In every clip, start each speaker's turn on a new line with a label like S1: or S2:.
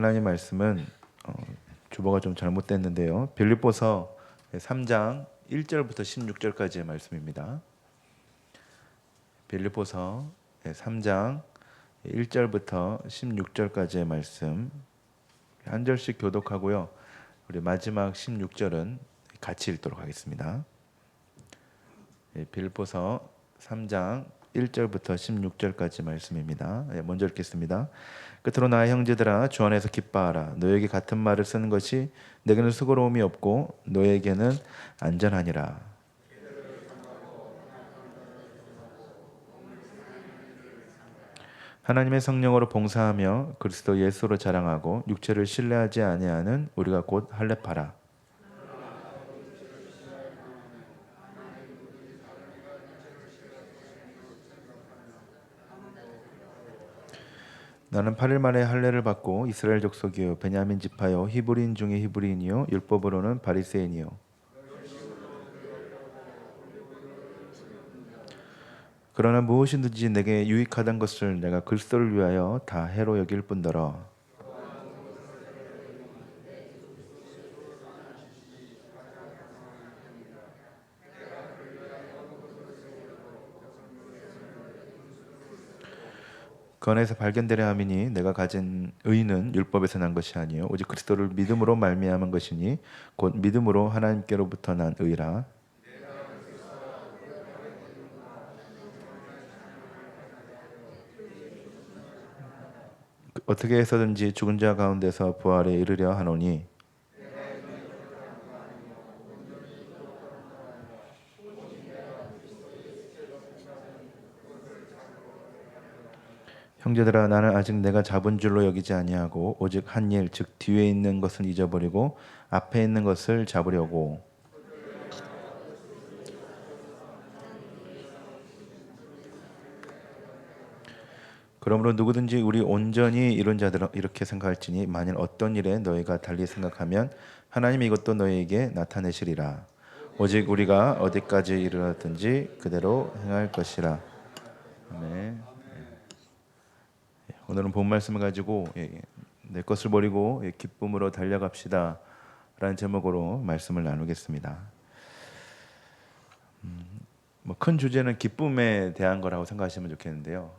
S1: 하나님 말씀은 주보가 좀 잘못됐는데요. 빌립보서 3장 1절부터 16절까지의 말씀입니다. 빌립보서 3장 1절부터 16절까지의 말씀 한 절씩 교독하고요. 우리 마지막 16절은 같이 읽도록 하겠습니다. 빌립보서 3장 1절부터 16절까지 말씀입니다. 먼저 읽겠습니다. 끝으로 나의 형제들아 주 안에서 기뻐하라. 너에게 같은 말을 쓰는 것이 내게는 수고로움이 없고 너에게는 안전하니라. 하나님의 성령으로 봉사하며 그리스도 예수로 자랑하고 육체를 신뢰하지 아니하는 우리가 곧 할례파라. 나는 8일 만에 할례를 받고 이스라엘 족속이요 베냐민 지파요 히브리인 중에 히브리인이요 율법으로는 바리새인이요. 그러나 무엇이든지 내게 유익하던 것을 내가 그리스도를 위하여 다 해로 여길 뿐더러 그 안에서 발견되려 함이니 내가 가진 의는 율법에서 난 것이 아니요 오직 그리스도를 믿음으로 말미암은 것이니 곧 믿음으로 하나님께로부터 난 의라. 어떻게 해서든지 죽은 자 가운데서 부활에 이르려 하노니 형제들아 나는 아직 내가 잡은 줄로 여기지 아니하고 오직 한 일 즉 뒤에 있는 것은 잊어버리고 앞에 있는 것을 잡으려고. 그러므로 누구든지 우리 온전히 이룬 자들은 이렇게 생각할지니 만일 어떤 일에 너희가 달리 생각하면 하나님이 이것도 너희에게 나타내시리라. 오직 우리가 어디까지 이르렀든지 그대로 행할 것이라. 아멘. 오늘은 본 말씀을 가지고 내 것을 버리고 기쁨으로 달려갑시다 라는 제목으로 말씀을 나누겠습니다. 큰 주제는 기쁨에 대한 거라고 생각하시면 좋겠는데요.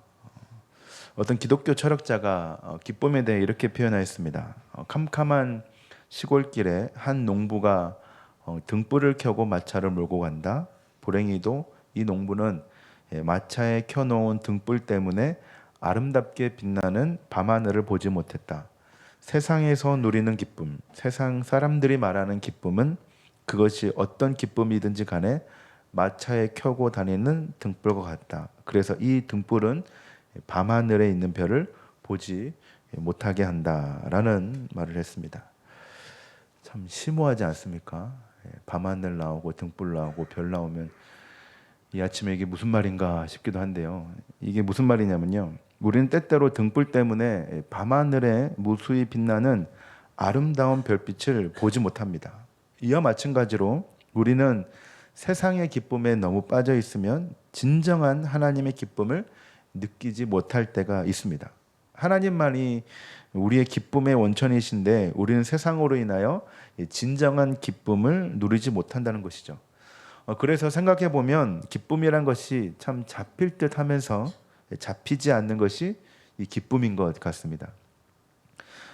S1: 어떤 기독교 철학자가 기쁨에 대해 이렇게 표현하였습니다. 캄캄한 시골길에 한 농부가 등불을 켜고 마차를 몰고 간다. 불행히도 이 농부는 마차에 켜놓은 등불 때문에 아름답게 빛나는 밤하늘을 보지 못했다. 세상에서 누리는 기쁨, 세상 사람들이 말하는 기쁨은 그것이 어떤 기쁨이든지 간에 마차에 켜고 다니는 등불과 같다. 그래서 이 등불은 밤하늘에 있는 별을 보지 못하게 한다라는 말을 했습니다. 참 심오하지 않습니까? 밤하늘 나오고 등불 나오고 별 나오면 이 아침에 이게 무슨 말인가 싶기도 한데요. 이게 무슨 말이냐면요. 우리는 때때로 등불 때문에 밤하늘에 무수히 빛나는 아름다운 별빛을 보지 못합니다. 이와 마찬가지로 우리는 세상의 기쁨에 너무 빠져 있으면 진정한 하나님의 기쁨을 느끼지 못할 때가 있습니다. 하나님만이 우리의 기쁨의 원천이신데 우리는 세상으로 인하여 진정한 기쁨을 누리지 못한다는 것이죠. 그래서 생각해 보면 기쁨이란 것이 참 잡힐 듯 하면서 잡히지 않는 것이 이 기쁨인 것 같습니다.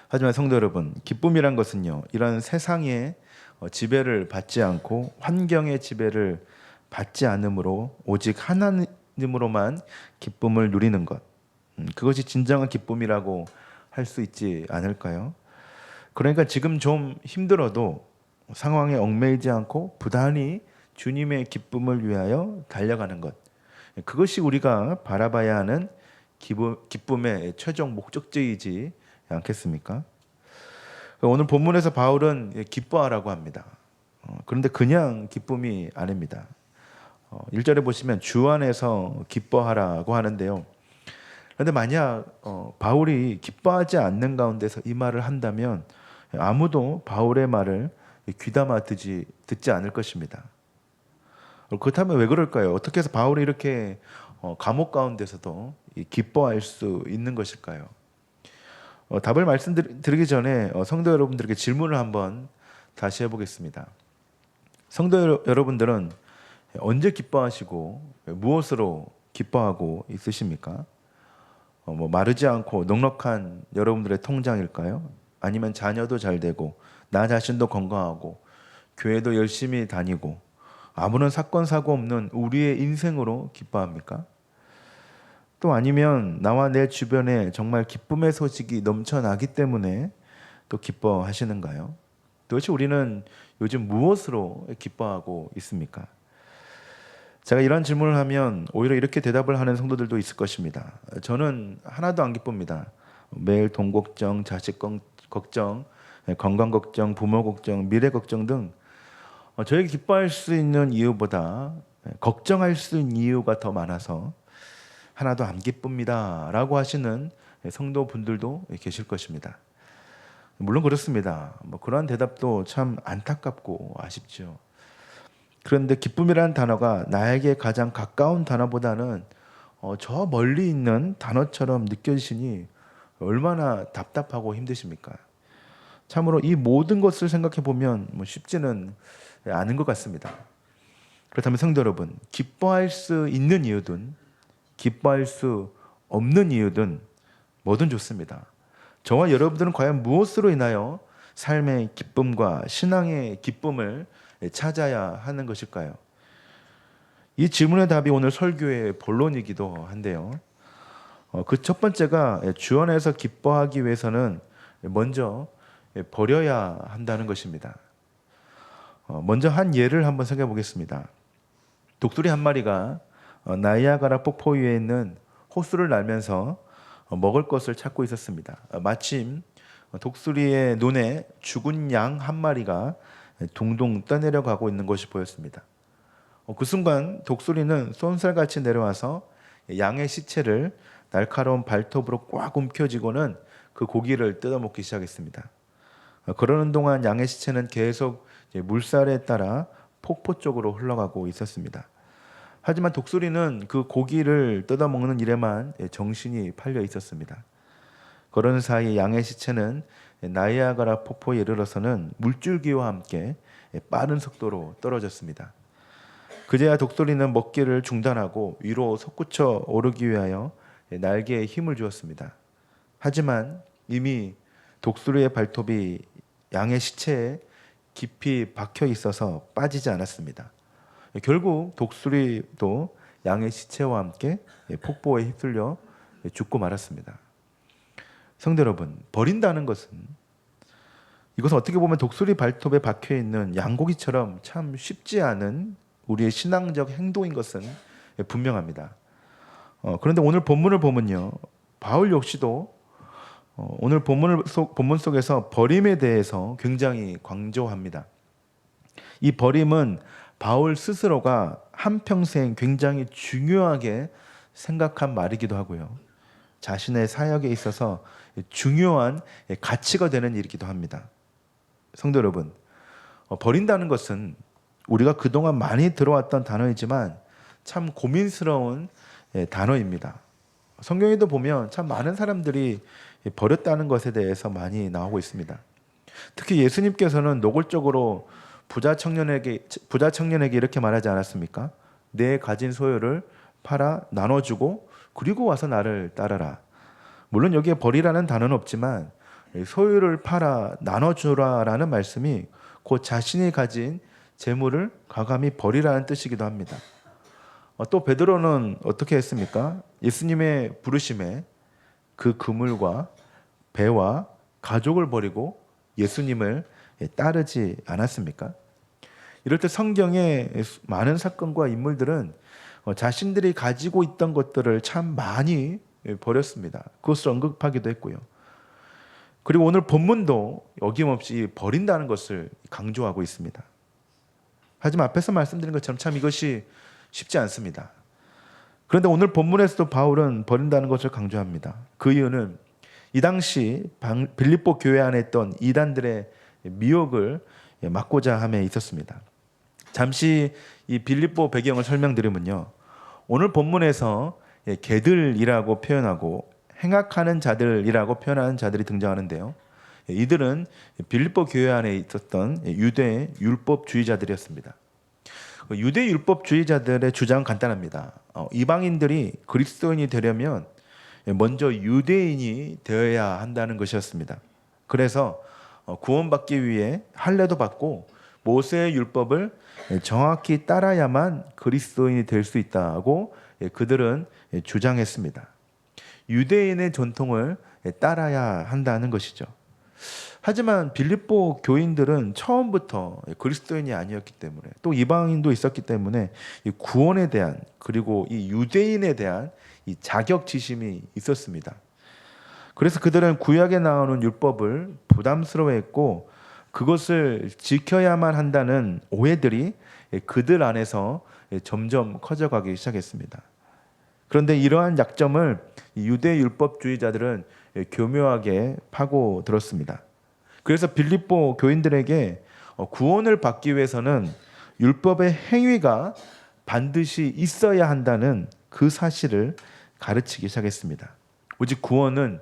S1: 하지만 성도 여러분, 기쁨이란 것은요, 이런 세상의 지배를 받지 않고 환경의 지배를 받지 않으므로 오직 하나님으로만 기쁨을 누리는 것, 그것이 진정한 기쁨이라고 할 수 있지 않을까요? 그러니까 지금 좀 힘들어도 상황에 얽매이지 않고 부단히 주님의 기쁨을 위하여 달려가는 것, 그것이 우리가 바라봐야 하는 기쁨의 최종 목적지이지 않겠습니까? 오늘 본문에서 바울은 기뻐하라고 합니다. 그런데 그냥 기쁨이 아닙니다. 1절에 보시면 주 안에서 기뻐하라고 하는데요. 그런데 만약 바울이 기뻐하지 않는 가운데서 이 말을 한다면 아무도 바울의 말을 귀담아 듣지 않을 것입니다. 그렇다면 왜 그럴까요? 어떻게 해서 바울이 이렇게 감옥 가운데서도 기뻐할 수 있는 것일까요? 답을 말씀드리기 전에 성도 여러분들에게 질문을 한번 다시 해보겠습니다. 성도 여러분들은 언제 기뻐하시고 무엇으로 기뻐하고 있으십니까? 뭐 마르지 않고 넉넉한 여러분들의 통장일까요? 아니면 자녀도 잘 되고 나 자신도 건강하고 교회도 열심히 다니고 아무런 사건 사고 없는 우리의 인생으로 기뻐합니까? 또 아니면 나와 내 주변에 정말 기쁨의 소식이 넘쳐나기 때문에 또 기뻐하시는가요? 도대체 우리는 요즘 무엇으로 기뻐하고 있습니까? 제가 이런 질문을 하면 오히려 이렇게 대답을 하는 성도들도 있을 것입니다. 저는 하나도 안 기쁩니다. 매일 돈 걱정, 자식 걱정, 건강 걱정, 부모 걱정, 미래 걱정 등 저에게 기뻐할 수 있는 이유보다 걱정할 수 있는 이유가 더 많아서 하나도 안 기쁩니다 라고 하시는 성도분들도 계실 것입니다. 물론 그렇습니다. 그러한 대답도 참 안타깝고 아쉽죠. 그런데 기쁨이라는 단어가 나에게 가장 가까운 단어보다는 저 멀리 있는 단어처럼 느껴지시니 얼마나 답답하고 힘드십니까? 참으로 이 모든 것을 생각해 보면 쉽지는 않은 것 같습니다. 그렇다면 성도 여러분, 기뻐할 수 있는 이유든 기뻐할 수 없는 이유든 뭐든 좋습니다. 저와 여러분들은 과연 무엇으로 인하여 삶의 기쁨과 신앙의 기쁨을 찾아야 하는 것일까요? 이 질문의 답이 오늘 설교의 본론이기도 한데요. 그 첫 번째가 주 안에서 기뻐하기 위해서는 먼저 버려야 한다는 것입니다. 먼저 한 예를 한번 생각해 보겠습니다. 독수리 한 마리가 나이아가라 폭포 위에 있는 호수를 날면서 먹을 것을 찾고 있었습니다. 마침 독수리의 눈에 죽은 양 한 마리가 둥둥 떠내려가고 있는 것이 보였습니다. 그 순간 독수리는 쏜살같이 내려와서 양의 시체를 날카로운 발톱으로 꽉 움켜쥐고는 그 고기를 뜯어먹기 시작했습니다. 그러는 동안 양의 시체는 계속 물살에 따라 폭포 쪽으로 흘러가고 있었습니다. 하지만 독수리는 그 고기를 뜯어먹는 일에만 정신이 팔려 있었습니다. 그러는 사이 양의 시체는 나이아가라 폭포에 이르러서는 물줄기와 함께 빠른 속도로 떨어졌습니다. 그제야 독수리는 먹기를 중단하고 위로 솟구쳐 오르기 위하여 날개에 힘을 주었습니다. 하지만 이미 독수리의 발톱이 양의 시체에 깊이 박혀 있어서 빠지지 않았습니다. 결국 독수리도 양의 시체와 함께 폭포에 휩쓸려 죽고 말았습니다. 성도 여러분, 버린다는 것은 이것은 어떻게 보면 독수리 발톱에 박혀 있는 양고기처럼 참 쉽지 않은 우리의 신앙적 행동인 것은 분명합니다. 그런데 오늘 본문을 보면요, 바울 역시도 오늘 본문 속에서 버림에 대해서 굉장히 강조합니다. 이 버림은 바울 스스로가 한평생 굉장히 중요하게 생각한 말이기도 하고요. 자신의 사역에 있어서 중요한 가치가 되는 일이기도 합니다. 성도 여러분, 버린다는 것은 우리가 그동안 많이 들어왔던 단어이지만 참 고민스러운 단어입니다. 성경에도 보면 참 많은 사람들이 버렸다는 것에 대해서 많이 나오고 있습니다. 특히 예수님께서는 노골적으로 부자 청년에게 이렇게 말하지 않았습니까? 내 가진 소유를 팔아 나눠주고 그리고 와서 나를 따르라. 물론 여기에 버리라는 단어는 없지만 소유를 팔아 나눠주라라는 말씀이 곧 자신이 가진 재물을 과감히 버리라는 뜻이기도 합니다. 또 베드로는 어떻게 했습니까? 예수님의 부르심에 그 그물과 배와 가족을 버리고 예수님을 따르지 않았습니까? 이럴 때 성경의 많은 사건과 인물들은 자신들이 가지고 있던 것들을 참 많이 버렸습니다. 그것을 언급하기도 했고요. 그리고 오늘 본문도 어김없이 버린다는 것을 강조하고 있습니다. 하지만 앞에서 말씀드린 것처럼 참 이것이 쉽지 않습니다. 그런데 오늘 본문에서도 바울은 버린다는 것을 강조합니다. 그 이유는 이 당시 빌립보 교회 안에 있던 이단들의 미혹을 막고자 함에 있었습니다. 잠시 이 빌립보 배경을 설명드리면요, 오늘 본문에서 개들이라고 표현하고 행악하는 자들이라고 표현하는 자들이 등장하는데요. 이들은 빌립보 교회 안에 있었던 유대 율법주의자들이었습니다. 유대 율법주의자들의 주장은 간단합니다. 이방인들이 그리스도인이 되려면 먼저 유대인이 되어야 한다는 것이었습니다. 그래서 구원받기 위해 할례도 받고 모세의 율법을 정확히 따라야만 그리스도인이 될 수 있다고 그들은 주장했습니다. 유대인의 전통을 따라야 한다는 것이죠. 하지만 빌립보 교인들은 처음부터 그리스도인이 아니었기 때문에 또 이방인도 있었기 때문에 이 구원에 대한 그리고 이 유대인에 대한 이 자격지심이 있었습니다. 그래서 그들은 구약에 나오는 율법을 부담스러워했고 그것을 지켜야만 한다는 오해들이 그들 안에서 점점 커져가기 시작했습니다. 그런데 이러한 약점을 유대 율법주의자들은 교묘하게 파고들었습니다. 그래서 빌립보 교인들에게 구원을 받기 위해서는 율법의 행위가 반드시 있어야 한다는 그 사실을 가르치기 시작했습니다. 오직 구원은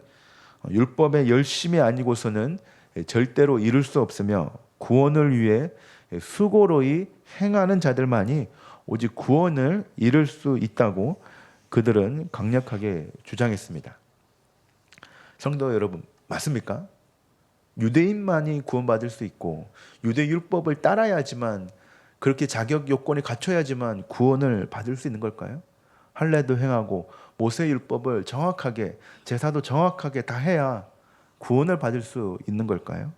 S1: 율법의 열심이 아니고서는 절대로 이룰 수 없으며 구원을 위해 수고로이 행하는 자들만이 오직 구원을 이룰 수 있다고 그들은 강력하게 주장했습니다. 성도 여러분, 맞습니까? 유대인만이 구원받을 수 있고 유대 율법을 따라야지만 그렇게 자격 요건이 갖춰야지만 구원을 받을 수 있는 걸까요? 할례도 행하고 모세 율법을 정확하게 제사도 정확하게 다 해야 구원을 받을 수 있는 걸까요?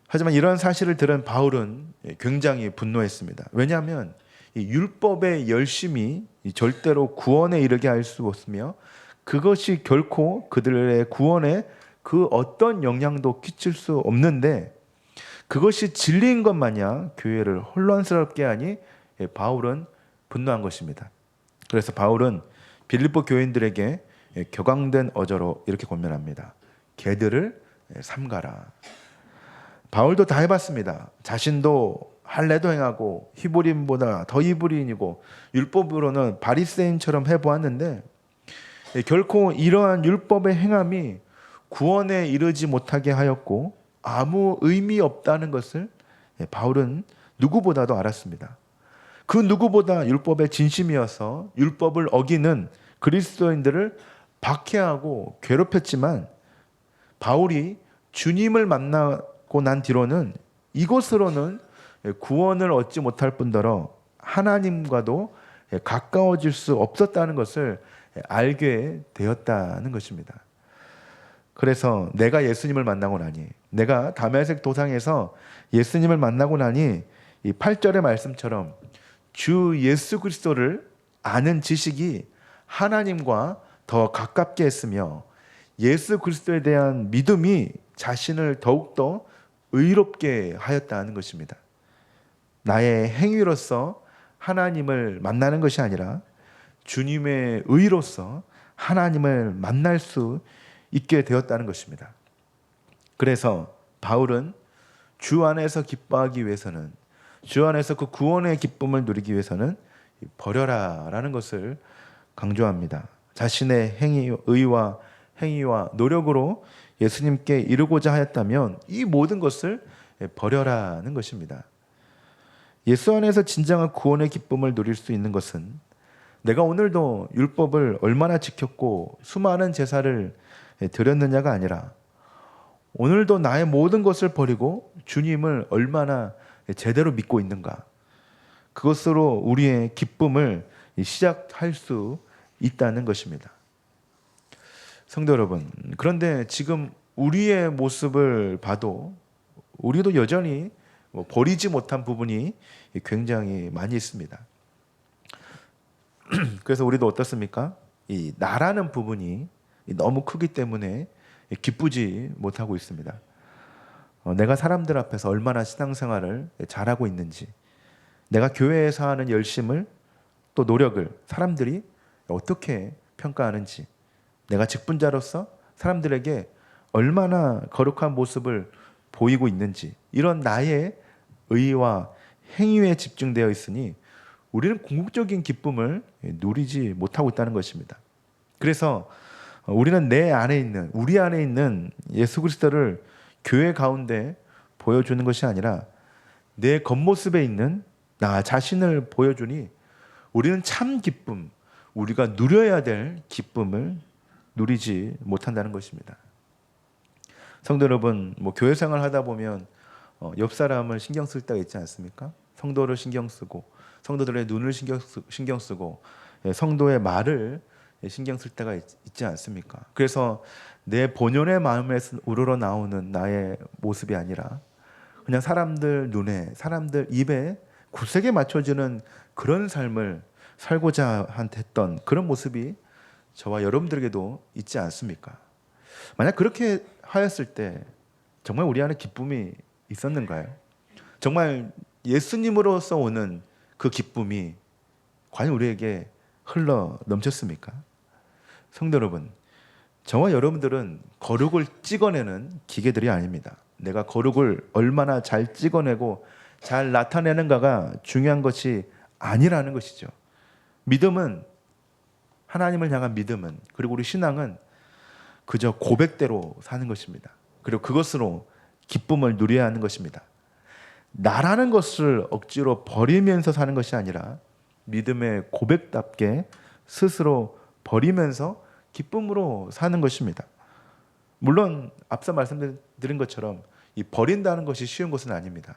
S1: 하지만 이런 사실을 들은 바울은 굉장히 분노했습니다. 왜냐하면 이 율법의 열심이 절대로 구원에 이르게 할 수 없으며 그것이 결코 그들의 구원에 그 어떤 영향도 끼칠 수 없는데 그것이 진리인 것 마냥 교회를 혼란스럽게 하니 바울은 분노한 것입니다. 그래서 바울은 빌립보 교인들에게 격앙된 어조로 이렇게 권면합니다. 개들을 삼가라. 바울도 다 해봤습니다. 자신도 할례도 행하고 히브리인보다 더 히브리인이고 율법으로는 바리새인처럼 해보았는데 결코 이러한 율법의 행함이 구원에 이르지 못하게 하였고 아무 의미 없다는 것을 바울은 누구보다도 알았습니다. 그 누구보다 율법의 진심이어서 율법을 어기는 그리스도인들을 박해하고 괴롭혔지만 바울이 주님을 만나고 난 뒤로는 이것으로는 구원을 얻지 못할 뿐더러 하나님과도 가까워질 수 없었다는 것을 알게 되었다는 것입니다. 그래서 내가 예수님을 만나고 나니 내가 다메섹 도상에서 예수님을 만나고 나니 이 8절의 말씀처럼 주 예수 그리스도를 아는 지식이 하나님과 더 가깝게 했으며 예수 그리스도에 대한 믿음이 자신을 더욱더 의롭게 하였다는 것입니다. 나의 행위로서 하나님을 만나는 것이 아니라 주님의 의로서 하나님을 만날 수 있게 되었다는 것입니다. 그래서 바울은 주 안에서 기뻐하기 위해서는 주 안에서 그 구원의 기쁨을 누리기 위해서는 버려라라는 것을 강조합니다. 자신의 의와 행위와 노력으로 예수님께 이르고자 하였다면 이 모든 것을 버려라는 것입니다. 예수 안에서 진정한 구원의 기쁨을 누릴 수 있는 것은 내가 오늘도 율법을 얼마나 지켰고 수많은 제사를 드렸느냐가 아니라 오늘도 나의 모든 것을 버리고 주님을 얼마나 제대로 믿고 있는가, 그것으로 우리의 기쁨을 시작할 수 있다는 것입니다. 성도 여러분, 그런데 지금 우리의 모습을 봐도 우리도 여전히 버리지 못한 부분이 굉장히 많이 있습니다. 그래서 우리도 어떻습니까? 이 나라는 부분이 너무 크기 때문에 기쁘지 못하고 있습니다. 내가 사람들 앞에서 얼마나 신앙생활을 잘하고 있는지, 내가 교회에서 하는 열심을 또 노력을 사람들이 어떻게 평가하는지, 내가 직분자로서 사람들에게 얼마나 거룩한 모습을 보이고 있는지, 이런 나의 의와 행위에 집중되어 있으니 우리는 궁극적인 기쁨을 누리지 못하고 있다는 것입니다. 그래서 우리는 우리 안에 있는 예수 그리스도를 교회 가운데 보여주는 것이 아니라 내 겉모습에 있는 나 자신을 보여주니 우리는 참 기쁨, 우리가 누려야 될 기쁨을 누리지 못한다는 것입니다. 성도 여러분, 교회 생활 하다 보면 옆 사람을 신경 쓸 때가 있지 않습니까? 성도를 신경 쓰고 성도들의 눈을 신경 쓰고 성도의 말을 신경 쓸 때가 있지 않습니까? 그래서 내 본연의 마음에서 우러러 나오는 나의 모습이 아니라 그냥 사람들 눈에, 사람들 입에 굳세게 맞춰지는 그런 삶을 살고자 했던 그런 모습이 저와 여러분들에게도 있지 않습니까? 만약 그렇게 하였을 때 정말 우리 안에 기쁨이 있었는가요? 정말 예수님으로서 오는 그 기쁨이 과연 우리에게 흘러 넘쳤습니까? 성도 여러분, 저와 여러분들은 거룩을 찍어내는 기계들이 아닙니다. 내가 거룩을 얼마나 잘 찍어내고 잘 나타내는가가 중요한 것이 아니라는 것이죠. 믿음은, 하나님을 향한 믿음은, 그리고 우리 신앙은 그저 고백대로 사는 것입니다. 그리고 그것으로 기쁨을 누려야 하는 것입니다. 나라는 것을 억지로 버리면서 사는 것이 아니라 믿음의 고백답게 스스로 버리면서 기쁨으로 사는 것입니다. 물론 앞서 말씀드린 것처럼 이 버린다는 것이 쉬운 것은 아닙니다.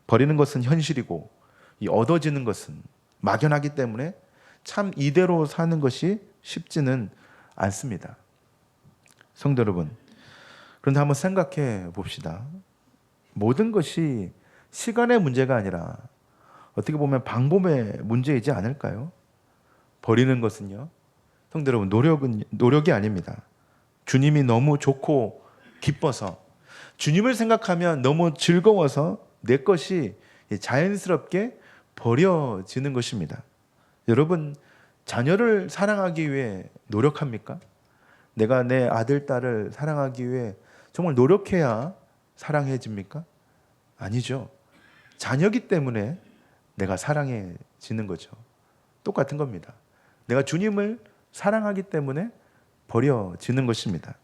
S1: 버리는 것은 현실이고 이 얻어지는 것은 막연하기 때문에 참 이대로 사는 것이 쉽지는 않습니다. 성도 여러분, 그런데 한번 생각해 봅시다. 모든 것이 시간의 문제가 아니라 어떻게 보면 방법의 문제이지 않을까요? 버리는 것은요, 성도 여러분, 노력이 아닙니다. 주님이 너무 좋고 기뻐서, 주님을 생각하면 너무 즐거워서 내 것이 자연스럽게 버려지는 것입니다. 여러분, 자녀를 사랑하기 위해 노력합니까? 내가 내 아들, 딸을 사랑하기 위해 정말 노력해야 사랑해집니까? 아니죠. 자녀기 때문에 내가 사랑해지는 거죠. 똑같은 겁니다. 내가 주님을 사랑하기 때문에 버려지는 것입니다.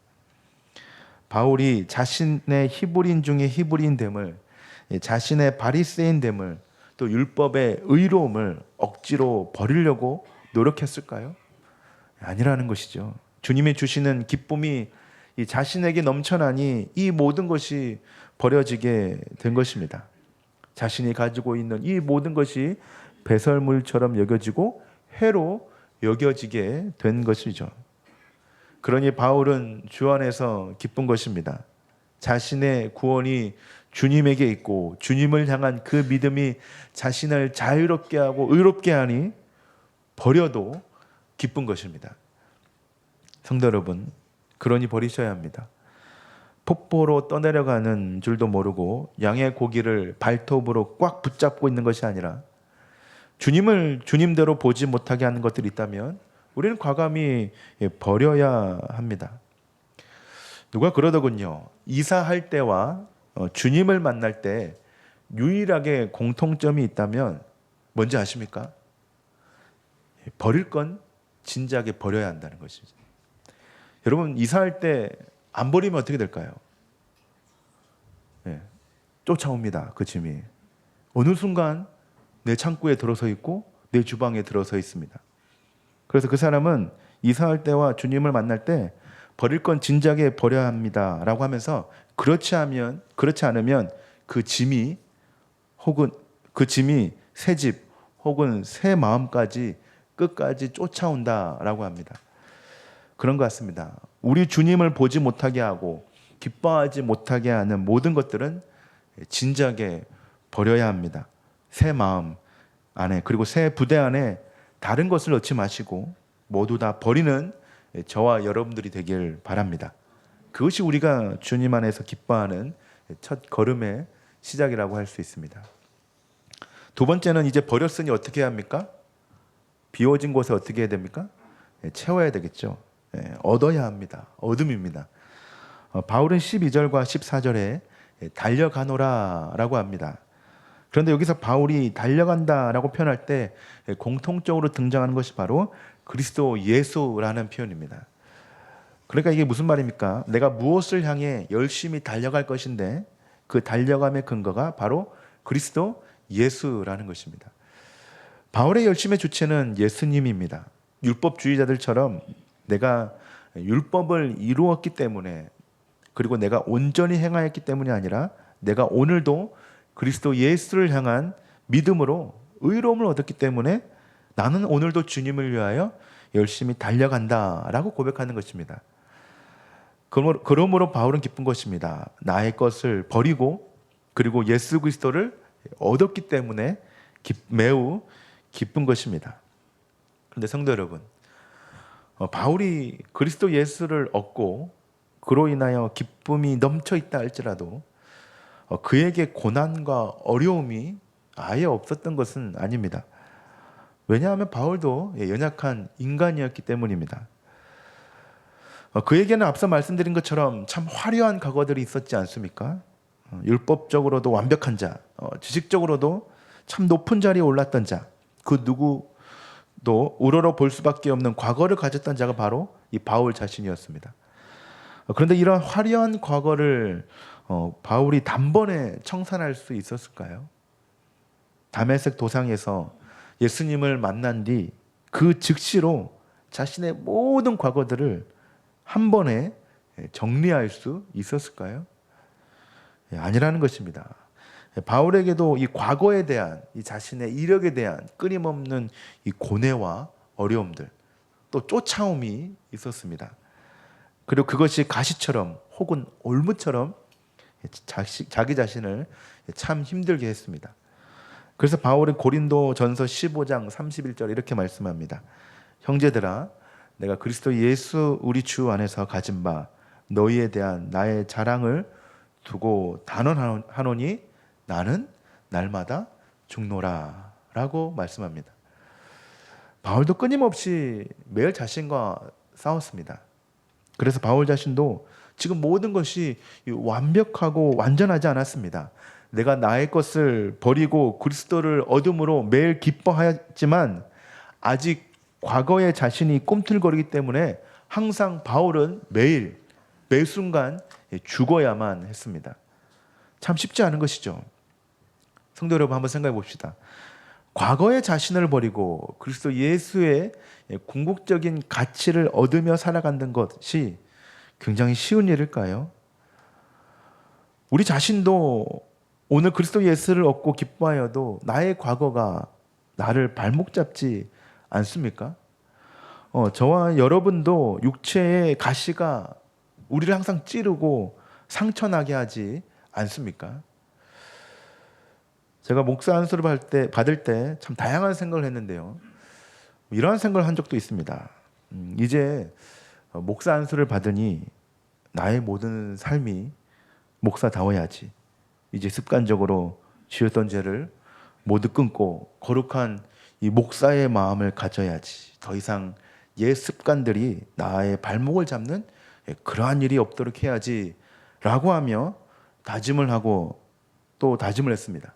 S1: 바울이 자신의 히브리인 중에 히브리인됨을, 자신의 바리새인됨을, 또 율법의 의로움을 억지로 버리려고 노력했을까요? 아니라는 것이죠. 주님이 주시는 기쁨이 이 자신에게 넘쳐나니 이 모든 것이 버려지게 된 것입니다. 자신이 가지고 있는 이 모든 것이 배설물처럼 여겨지고 해로 여겨지게 된 것이죠. 그러니 바울은 주 안에서 기쁜 것입니다. 자신의 구원이 주님에게 있고 주님을 향한 그 믿음이 자신을 자유롭게 하고 의롭게 하니 버려도 기쁜 것입니다. 성도 여러분, 그러니 버리셔야 합니다. 폭포로 떠내려가는 줄도 모르고 양의 고기를 발톱으로 꽉 붙잡고 있는 것이 아니라 주님을 주님대로 보지 못하게 하는 것들이 있다면 우리는 과감히 버려야 합니다. 누가 그러더군요. 이사할 때와 주님을 만날 때 유일하게 공통점이 있다면 뭔지 아십니까? 버릴 건 진작에 버려야 한다는 것이죠. 여러분, 이사할 때 안 버리면 어떻게 될까요? 쫓아옵니다. 그 짐이. 어느 순간 내 창고에 들어서 있고 내 주방에 들어서 있습니다. 그래서 그 사람은 이사할 때와 주님을 만날 때 버릴 건 진작에 버려야 합니다 라고 하면서 그렇지 않으면 그 짐이 새 집 혹은 새 마음까지 끝까지 쫓아온다라고 합니다. 그런 것 같습니다. 우리 주님을 보지 못하게 하고 기뻐하지 못하게 하는 모든 것들은 진작에 버려야 합니다. 새 마음 안에, 그리고 새 부대 안에 다른 것을 넣지 마시고 모두 다 버리는 저와 여러분들이 되길 바랍니다. 그것이 우리가 주님 안에서 기뻐하는 첫 걸음의 시작이라고 할 수 있습니다. 두 번째는 이제 버렸으니 어떻게 해야 합니까? 비워진 곳에 어떻게 해야 됩니까? 채워야 되겠죠. 얻어야 합니다. 얻음입니다. 바울은 12절과 14절에 달려가노라 라고 합니다. 그런데 여기서 바울이 달려간다 라고 표현할 때 공통적으로 등장하는 것이 바로 그리스도 예수라는 표현입니다. 그러니까 이게 무슨 말입니까? 내가 무엇을 향해 열심히 달려갈 것인데 그 달려감의 근거가 바로 그리스도 예수라는 것입니다. 바울의 열심의 주체는 예수님입니다. 율법주의자들처럼 내가 율법을 이루었기 때문에, 그리고 내가 온전히 행하였기 때문이 아니라 내가 오늘도 그리스도 예수를 향한 믿음으로 의로움을 얻었기 때문에 나는 오늘도 주님을 위하여 열심히 달려간다라고 고백하는 것입니다. 그러므로 바울은 기쁜 것입니다. 나의 것을 버리고 그리고 예수 그리스도를 얻었기 때문에 매우 기쁜 것입니다. 그런데 성도 여러분, 바울이 그리스도 예수를 얻고 그로 인하여 기쁨이 넘쳐 있다 할지라도 그에게 고난과 어려움이 아예 없었던 것은 아닙니다. 왜냐하면 바울도 연약한 인간이었기 때문입니다. 그에게는 앞서 말씀드린 것처럼 참 화려한 과거들이 있었지 않습니까? 율법적으로도 완벽한 자, 지식적으로도 참 높은 자리에 올랐던 자, 그 누구도 우러러 볼 수밖에 없는 과거를 가졌던 자가 바로 이 바울 자신이었습니다. 그런데 이런 화려한 과거를 바울이 단번에 청산할 수 있었을까요? 다메섹 도상에서 예수님을 만난 뒤 그 즉시로 자신의 모든 과거들을 한 번에 정리할 수 있었을까요? 아니라는 것입니다. 바울에게도 이 과거에 대한, 이 자신의 이력에 대한 끊임없는 이 고뇌와 어려움들, 또 쫓아옴이 있었습니다. 그리고 그것이 가시처럼 혹은 올무처럼 자기 자신을 참 힘들게 했습니다. 그래서 바울은 고린도 전서 15장 31절 이렇게 말씀합니다. 형제들아, 내가 그리스도 예수 우리 주 안에서 가진 바 너희에 대한 나의 자랑을 두고 단언하노니 나는 날마다 죽노라 라고 말씀합니다. 바울도 끊임없이 매일 자신과 싸웠습니다. 그래서 바울 자신도 지금 모든 것이 완벽하고 완전하지 않았습니다. 내가 나의 것을 버리고 그리스도를 얻음으로 매일 기뻐하였지만 아직 과거의 자신이 꿈틀거리기 때문에 항상 바울은 매일 매 순간 죽어야만 했습니다. 참 쉽지 않은 것이죠. 성도 여러분, 한번 생각해 봅시다. 과거의 자신을 버리고 그리스도 예수의 궁극적인 가치를 얻으며 살아가는 것이 굉장히 쉬운 일일까요? 우리 자신도 오늘 그리스도 예수를 얻고 기뻐하여도 나의 과거가 나를 발목 잡지 않습니까? 저와 여러분도 육체의 가시가 우리를 항상 찌르고 상처나게 하지 않습니까? 제가 목사 안수를 받을 때 참 다양한 생각을 했는데요. 이러한 생각을 한 적도 있습니다. 이제 목사 안수를 받으니 나의 모든 삶이 목사다워야지. 이제 습관적으로 지었던 죄를 모두 끊고 거룩한 이 목사의 마음을 가져야지. 더 이상 옛 습관들이 나의 발목을 잡는 그러한 일이 없도록 해야지 라고 하며 다짐을 하고 또 다짐을 했습니다.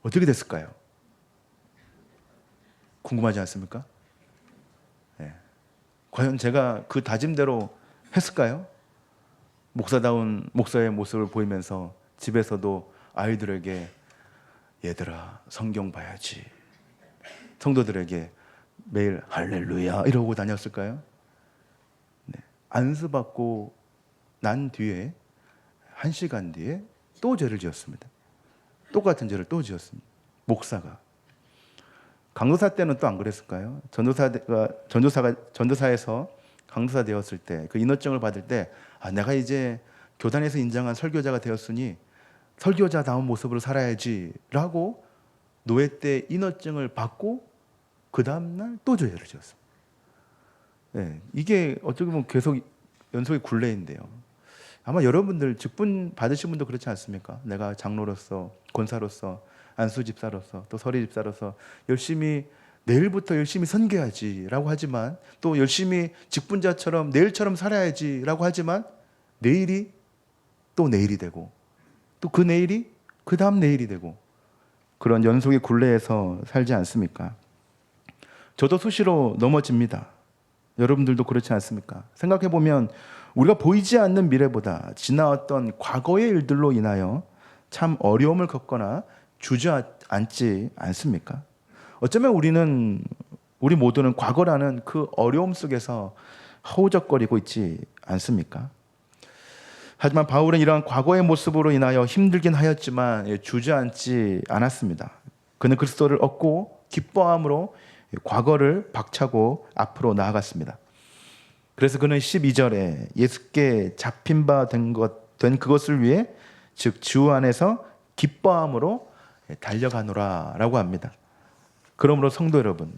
S1: 어떻게 됐을까요? 궁금하지 않습니까? 네. 과연 제가 그 다짐대로 했을까요? 목사다운 목사의 모습을 보이면서 집에서도 아이들에게 얘들아 성경 봐야지, 성도들에게 매일 할렐루야 이러고 다녔을까요? 네. 안수받고 난 뒤에 1시간 뒤에 또 죄를 지었습니다. 똑같은 죄를 또 지었습니다. 목사가. 강도사 때는 또 안 그랬을까요? 전도사에서 강도사 되었을 때 그 인허증을 받을 때 내가 이제 교단에서 인정한 설교자가 되었으니 설교자다운 모습으로 살아야지 라고 노예 때 인허증을 받고 그 다음날 또 죄를 지었습니다. 네, 이게 어떻게 보면 계속 연속의 굴레인데요. 아마 여러분들 직분 받으신 분도 그렇지 않습니까? 내가 장로로서, 권사로서, 안수집사로서, 또 서리집사로서 열심히 내일부터 열심히 선교해야지 라고 하지만 또 열심히 직분자처럼 내일처럼 살아야지 라고 하지만 내일이 또 내일이 되고 또 그 내일이 그 다음 내일이 되고 그런 연속의 굴레에서 살지 않습니까? 저도 수시로 넘어집니다. 여러분들도 그렇지 않습니까? 생각해 보면 우리가 보이지 않는 미래보다 지나왔던 과거의 일들로 인하여 참 어려움을 겪거나 주저앉지 않습니까? 어쩌면 우리 모두는 과거라는 그 어려움 속에서 허우적거리고 있지 않습니까? 하지만 바울은 이러한 과거의 모습으로 인하여 힘들긴 하였지만 주저앉지 않았습니다. 그는 그리스도를 얻고 기뻐함으로 과거를 박차고 앞으로 나아갔습니다. 그래서 그는 12절에 예수께 잡힌 바 된 그것을 위해 즉 주 안에서 기뻐함으로 달려가노라 라고 합니다. 그러므로 성도 여러분,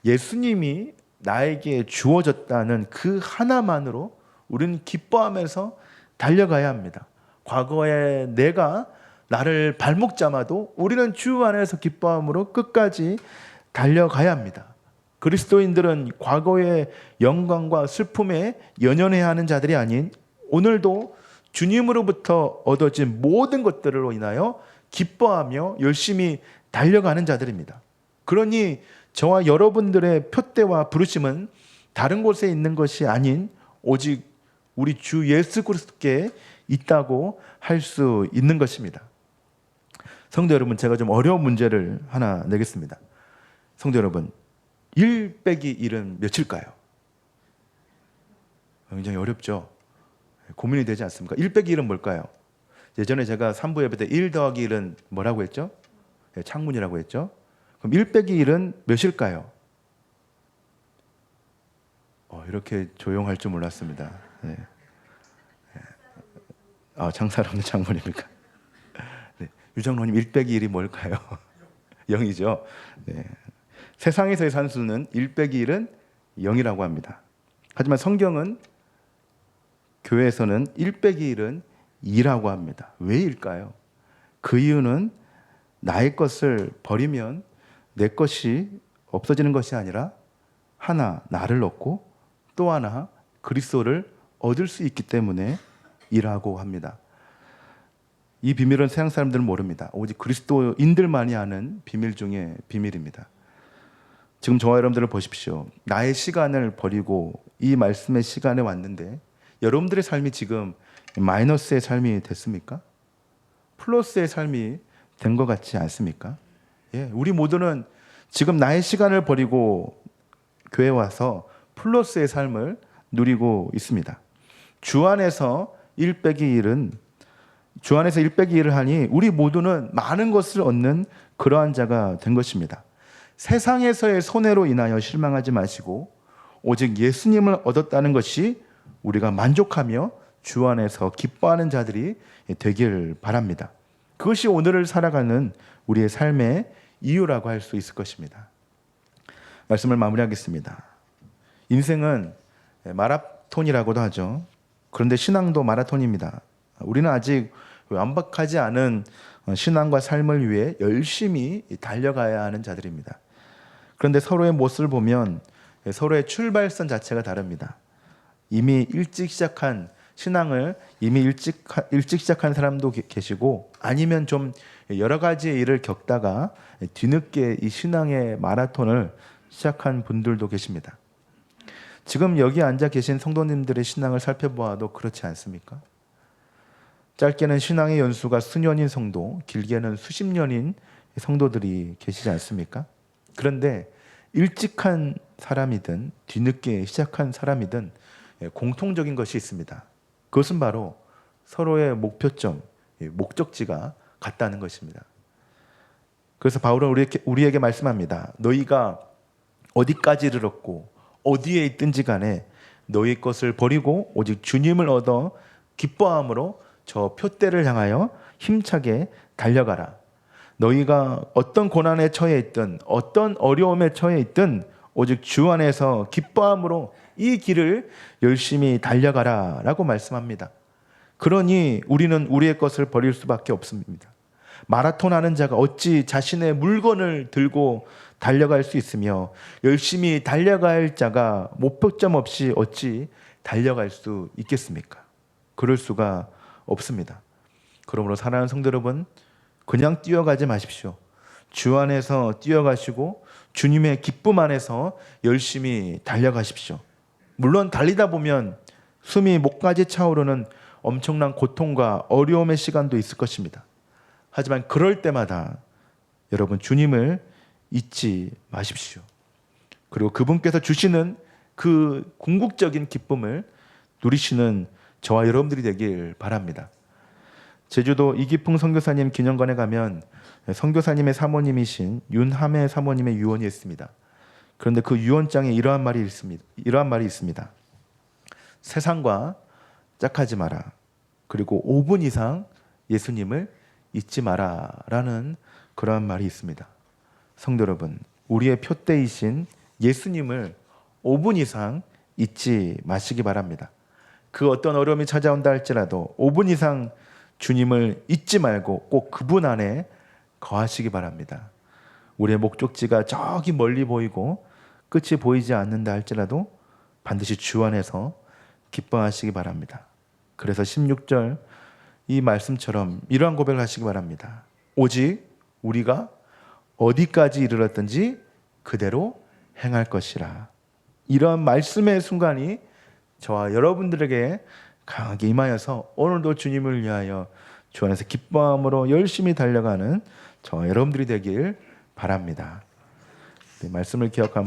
S1: 예수님이 나에게 주어졌다는 그 하나만으로 우리는 기뻐하면서 달려가야 합니다. 과거에 내가 나를 발목 잡아도 우리는 주 안에서 기뻐함으로 끝까지 달려가야 합니다. 그리스도인들은 과거의 영광과 슬픔에 연연해야 하는 자들이 아닌 오늘도 주님으로부터 얻어진 모든 것들로 인하여 기뻐하며 열심히 달려가는 자들입니다. 그러니 저와 여러분들의 표대와 부르심은 다른 곳에 있는 것이 아닌 오직 우리 주 예수 그리스도께 있다고 할 수 있는 것입니다. 성도 여러분, 제가 좀 어려운 문제를 하나 내겠습니다. 성도 여러분, 1 빼기 1은 몇일까요? 굉장히 어렵죠? 고민이 되지 않습니까? 1 빼기 1은 뭘까요? 예전에 제가 3부 예배 때 1 더하기 1은 뭐라고 했죠? 창문이라고 했죠? 그럼 1 빼기 1은 몇일까요? 이렇게 조용할 줄 몰랐습니다. 네. 장사를 없는 창문입니까? 네. 유정로님 1 빼기 1이 뭘까요? 0이죠. 네. 세상에서의 산수는 1 빼기 1은 0이라고 합니다. 하지만 성경은 교회에서는 1 빼기 1은 2라고 합니다. 왜일까요? 그 이유는 나의 것을 버리면 내 것이 없어지는 것이 아니라 하나 나를 얻고 또 하나 그리스도를 얻을 수 있기 때문에 이라고 합니다. 이 비밀은 세상 사람들은 모릅니다. 오직 그리스도인들만이 아는 비밀 중에 비밀입니다. 지금 저와 여러분들을 보십시오. 나의 시간을 버리고 이 말씀의 시간에 왔는데 여러분들의 삶이 지금 마이너스의 삶이 됐습니까? 플러스의 삶이 된 것 같지 않습니까? 예, 우리 모두는 지금 나의 시간을 버리고 교회 와서 플러스의 삶을 누리고 있습니다. 주 안에서 1 빼기 1은 주 안에서 1 빼기 1을 하니 우리 모두는 많은 것을 얻는 그러한 자가 된 것입니다. 세상에서의 손해로 인하여 실망하지 마시고 오직 예수님을 얻었다는 것이 우리가 만족하며 주 안에서 기뻐하는 자들이 되길 바랍니다. 그것이 오늘을 살아가는 우리의 삶의 이유라고 할 수 있을 것입니다. 말씀을 마무리하겠습니다. 인생은 마라톤이라고도 하죠. 그런데 신앙도 마라톤입니다. 우리는 아직 완벽하지 않은 신앙과 삶을 위해 열심히 달려가야 하는 자들입니다. 그런데 서로의 모습을 보면 서로의 출발선 자체가 다릅니다. 이미 일찍 시작한 신앙을 이미 일찍 시작한 사람도 계시고 아니면 좀 여러 가지의 일을 겪다가 뒤늦게 이 신앙의 마라톤을 시작한 분들도 계십니다. 지금 여기 앉아 계신 성도님들의 신앙을 살펴보아도 그렇지 않습니까? 짧게는 신앙의 연수가 수년인 성도, 길게는 수십 년인 성도들이 계시지 않습니까? 그런데 일찍 한 사람이든 뒤늦게 시작한 사람이든 공통적인 것이 있습니다. 그것은 바로 서로의 목표점, 목적지가 같다는 것입니다. 그래서 바울은 우리에게 말씀합니다. 너희가 어디까지 이르렀고 어디에 있든지 간에 너희 것을 버리고 오직 주님을 얻어 기뻐함으로 저 표대를 향하여 힘차게 달려가라. 너희가 어떤 고난에 처해 있든 어떤 어려움에 처해 있든 오직 주 안에서 기뻐함으로 이 길을 열심히 달려가라 라고 말씀합니다. 그러니 우리는 우리의 것을 버릴 수밖에 없습니다. 마라톤 하는 자가 어찌 자신의 물건을 들고 달려갈 수 있으며 열심히 달려갈 자가 목표점 없이 어찌 달려갈 수 있겠습니까? 그럴 수가 없습니다. 그러므로 사랑하는 성도 여러분, 그냥 뛰어가지 마십시오. 주 안에서 뛰어가시고 주님의 기쁨 안에서 열심히 달려가십시오. 물론 달리다 보면 숨이 목까지 차오르는 엄청난 고통과 어려움의 시간도 있을 것입니다. 하지만 그럴 때마다 여러분 주님을 잊지 마십시오. 그리고 그분께서 주시는 그 궁극적인 기쁨을 누리시는 저와 여러분들이 되길 바랍니다. 제주도 이기풍 선교사님 기념관에 가면 선교사님의 사모님이신 윤함의 사모님의 유언이 있습니다. 그런데 그 유언장에 이러한 말이 있습니다. 세상과 짝하지 마라. 그리고 5분 이상 예수님을 잊지 마라 라는 그러한 말이 있습니다. 성도 여러분, 우리의 표대이신 예수님을 5분 이상 잊지 마시기 바랍니다. 그 어떤 어려움이 찾아온다 할지라도 5분 이상 주님을 잊지 말고 꼭 그분 안에 거하시기 바랍니다. 우리의 목적지가 저기 멀리 보이고 끝이 보이지 않는다 할지라도 반드시 주 안에서 기뻐하시기 바랍니다. 그래서 16절 이 말씀처럼 이러한 고백을 하시기 바랍니다. 오직 우리가 어디까지 이르렀든지 그대로 행할 것이라. 이러한 말씀의 순간이 저와 여러분들에게 강하게 임하여서 오늘도 주님을 위하여 주 안에서 기뻐함으로 열심히 달려가는 저와 여러분들이 되길 바랍니다. 네, 말씀을 기억하면